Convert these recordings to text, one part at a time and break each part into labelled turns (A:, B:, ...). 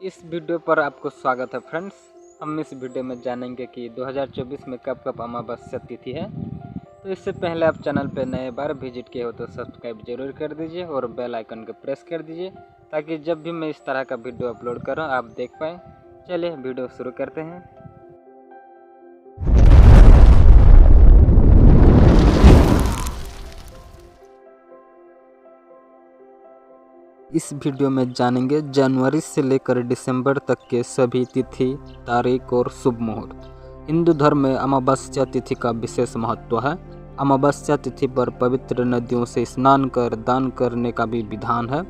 A: इस वीडियो पर आपको स्वागत है फ्रेंड्स। हम इस वीडियो में जानेंगे कि 2024 में कब कब अमावस्या तिथि है। तो इससे पहले आप चैनल पर नए बार विजिट किए हो तो सब्सक्राइब जरूर कर दीजिए और बेल आइकन को प्रेस कर दीजिए ताकि जब भी मैं इस तरह का वीडियो अपलोड करूं आप देख पाएँ। चलिए वीडियो शुरू करते हैं। इस वीडियो में जानेंगे जनवरी से लेकर दिसंबर तक के सभी तिथि, तारीख और शुभ मुहूर्त। हिंदू धर्म में अमावस्या तिथि का विशेष महत्व है। अमावस्या तिथि पर पवित्र नदियों से स्नान कर दान करने का भी विधान है।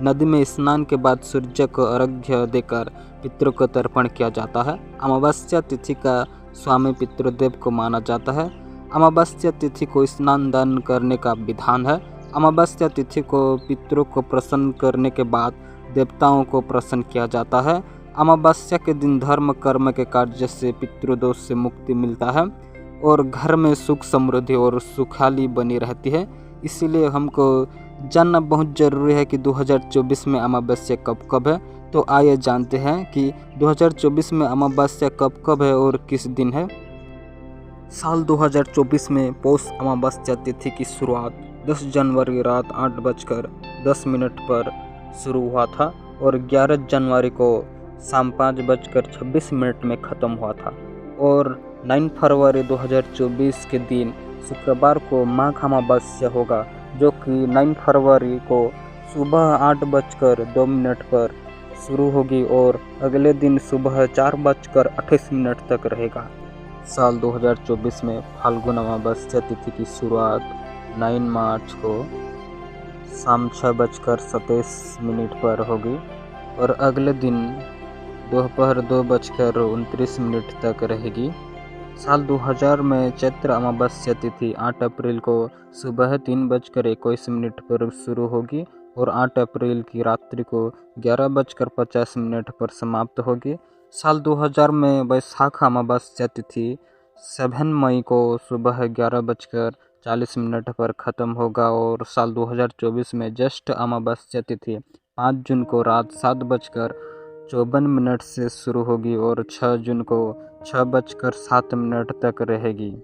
A: नदी में स्नान के बाद सूर्य को अर्घ्य देकर पितरों को तर्पण किया जाता है। अमावस्या तिथि का स्वामी पितृदेव को माना जाता है। अमावस्या तिथि को स्नान दान करने का विधान है। अमावस्या तिथि को पितरों को प्रसन्न करने के बाद देवताओं को प्रसन्न किया जाता है। अमावस्या के दिन धर्म कर्म के कार्य से पितृदोष से मुक्ति मिलता है और घर में सुख समृद्धि और सुखहाली बनी रहती है। इसीलिए हमको जानना बहुत ज़रूरी है कि 2024 में अमावस्या कब कब है। तो आइए जानते हैं कि 2024 में अमावस्या कब कब है और किस दिन है। साल 2024 में पौष अमावस्या तिथि की शुरुआत 10 जनवरी रात 8:10 पर शुरू हुआ था और 11 जनवरी को शाम 5:26 में ख़त्म हुआ था और 9 फरवरी 2024 के दिन शुक्रवार को माघ अमावस्या होगा, जो कि 9 फरवरी को सुबह 8:02 पर शुरू होगी और अगले दिन सुबह 4:28 तक रहेगा। साल 2024 में फाल्गुन अमावस्या तिथि की शुरुआत 9 मार्च को शाम 6:27 पर होगी और अगले दिन दोपहर 2:29 तक रहेगी। साल 2000 में चैत्र अमावस्या तिथि 8 अप्रैल को सुबह 3:21 पर शुरू होगी और 8 अप्रैल की रात्रि को 11:50 पर समाप्त होगी। साल 2000 में वैशाख अमावस्या तिथि 7 मई को सुबह 11:40 पर ख़त्म होगा और साल 2024 में ज्येष्ठ अमावस्या तिथि 5 जून को रात 7:54 से शुरू होगी और 6 जून को 6:07 तक रहेगी।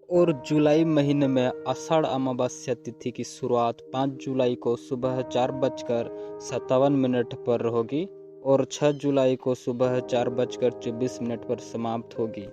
A: और जुलाई महीने में आषाढ़ अमावस्या तिथि की शुरुआत 5 जुलाई को सुबह 4:57 पर होगी और 6 जुलाई को सुबह 4:24 पर समाप्त होगी।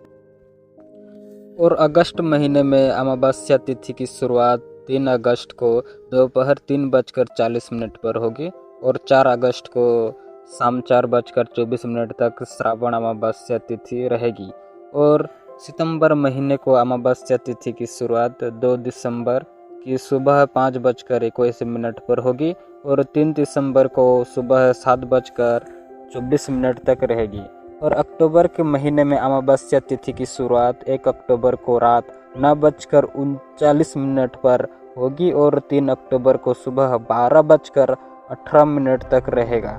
A: और अगस्त महीने में अमावस्या तिथि की शुरुआत 3 अगस्त को दोपहर 3:40 पर होगी और 4 अगस्त को शाम 4:24 तक श्रावण अमावस्या तिथि रहेगी। और सितंबर महीने को अमावस्या तिथि की शुरुआत 2 दिसंबर की सुबह 5:21 पर होगी और 3 दिसंबर को सुबह 7:24 तक रहेगी। और अक्टूबर के महीने में अमावस्या तिथि की शुरुआत 1 अक्टूबर को रात 9:39 पर होगी और 3 अक्टूबर को सुबह 12:18 तक रहेगा।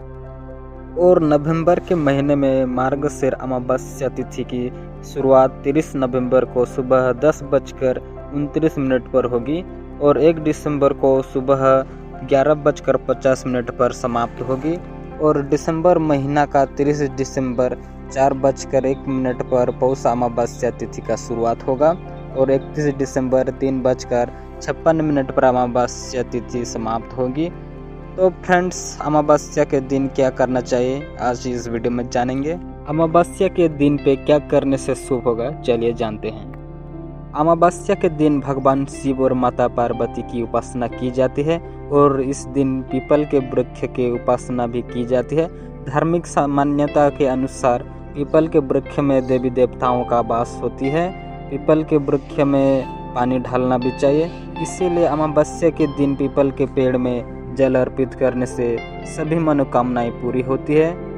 A: और नवंबर के महीने में मार्गशीर अमावस्या तिथि की शुरुआत 30 नवंबर को सुबह 10:29 पर होगी और 1 दिसंबर को सुबह 11:50 पर समाप्त होगी। और दिसंबर महीना का 30 दिसंबर 4:01 पर पौष अमावस्या तिथि का शुरुआत होगा और 31 दिसंबर 3:56 पर अमावस्या तिथि समाप्त होगी। तो फ्रेंड्स, अमावस्या के दिन क्या करना चाहिए आज इस वीडियो में जानेंगे। अमावस्या के दिन पे क्या करने से शुभ होगा, चलिए जानते हैं। अमावस्या के दिन भगवान शिव और माता पार्वती की उपासना की जाती है और इस दिन पीपल के वृक्ष की उपासना भी की जाती है। धार्मिक मान्यता के अनुसार पीपल के वृक्ष में देवी देवताओं का वास होती है। पीपल के वृक्ष में पानी डालना भी चाहिए। इसीलिए अमावस्या के दिन पीपल के पेड़ में जल अर्पित करने से सभी मनोकामनाएं पूरी होती है।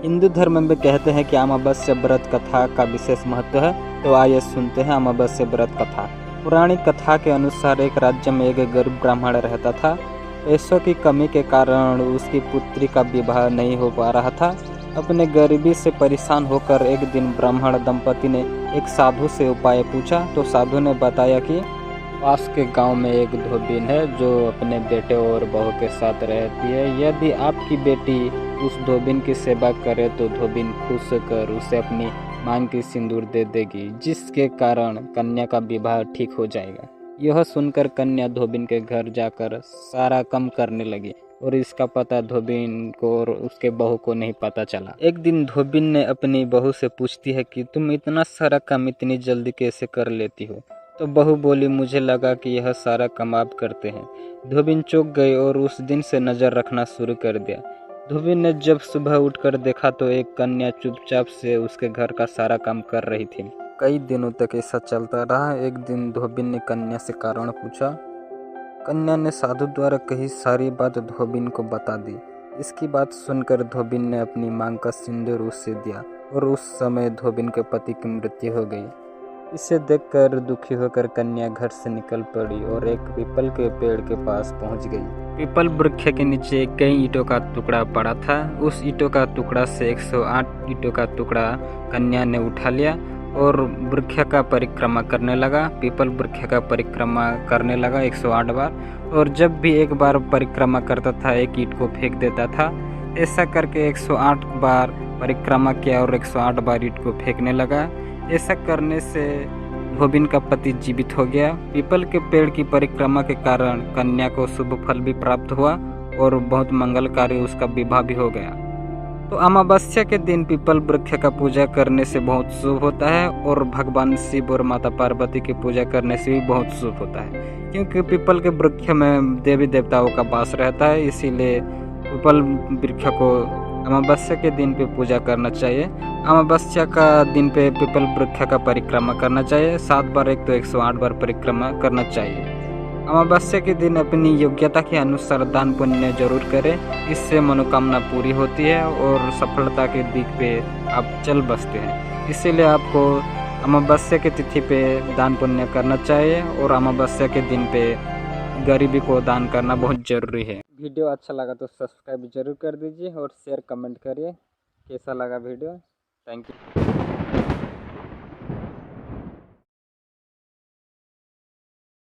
A: हिंदू धर्म में कहते हैं कि अमावस्या व्रत कथा का विशेष महत्व है। तो आइए सुनते हैं अमावस्या व्रत कथा। पुरानी कथा के अनुसार एक राज्य में एक गरीब ब्राह्मण रहता था। पैसों की कमी के कारण उसकी पुत्री का विवाह नहीं हो पा रहा था। अपने गरीबी से परेशान होकर एक दिन ब्राह्मण दंपति ने एक साधु से उपाय पूछा तो साधु ने बताया कि पास के गांव में एक धोबिन है जो अपने बेटे और बहू के साथ रहती है। यदि आपकी बेटी उस धोबिन की सेवा करे तो धोबिन खुश होकर उसे अपनी मांग की सिंदूर दे देगी, जिसके कारण कन्या का विवाह ठीक हो जाएगा। यह सुनकर कन्या धोबिन के घर जाकर सारा काम करने लगी और इसका पता धोबिन को और उसके बहू को नहीं पता चला। एक दिन धोबिन ने अपनी बहू से पूछती है कि तुम इतना सारा काम इतनी जल्दी कैसे कर लेती हो? तो बहू बोली, मुझे लगा कि यह सारा काम आप करते हैं। धोबिन चौंक गई और उस दिन से नज़र रखना शुरू कर दिया। धोबिन ने जब सुबह उठकर देखा तो एक कन्या चुपचाप से उसके घर का सारा काम कर रही थी। कई दिनों तक ऐसा चलता रहा। एक दिन धोबिन ने कन्या से कारण पूछा। कन्या ने साधु द्वारा कही सारी बात धोबिन को बता दी। इसकी बात सुनकर धोबिन ने अपनी मांग का सिंदूर उससे दिया और उस समय धोबिन के पति की मृत्यु हो गई। इसे देखकर दुखी होकर कन्या घर से निकल पड़ी और एक पीपल के पेड़ के पास पहुंच गई। पीपल वृक्ष के नीचे कई ईंटों का टुकड़ा पड़ा था। उस ईंटों का टुकड़ा से 108 ईंटों का टुकड़ा कन्या ने उठा लिया और वृक्ष का परिक्रमा करने लगा। पीपल वृक्ष का परिक्रमा करने लगा 108 बार, और जब भी एक बार परिक्रमा करता था एक ईंट को फेंक देता था। ऐसा करके 108 बार परिक्रमा किया और 108 बार ईंट को फेंकने लगा। ऐसा करने से धोबिन का पति जीवित हो गया। पीपल के पेड़ की परिक्रमा के कारण कन्या को शुभ फल भी प्राप्त हुआ और बहुत मंगलकारी उसका विवाह भी हो गया। तो अमावस्या के दिन पीपल वृक्ष का पूजा करने से बहुत शुभ होता है और भगवान शिव और माता पार्वती की पूजा करने से भी बहुत शुभ होता है, क्योंकि पीपल के वृक्ष में देवी देवताओं का वास रहता है। इसीलिए पीपल वृक्ष को अमावस्या के दिन पे पूजा करना चाहिए। अमावस्या का दिन पे पीपल वृक्ष का परिक्रमा करना चाहिए। 7 बार एक तो 108 बार परिक्रमा करना चाहिए। अमावस्या के दिन अपनी योग्यता के अनुसार दान पुण्य जरूर करें, इससे मनोकामना पूरी होती है और सफलता के दिग पे आप चल बसते हैं। इसीलिए आपको अमावस्या की तिथि पे दान पुण्य करना चाहिए और अमावस्या के दिन पे गरीबी को दान करना बहुत ज़रूरी है। वीडियो अच्छा लगा तो सब्सक्राइब जरूर कर दीजिए और शेयर कमेंट करिए कैसा लगा वीडियो। Thank you.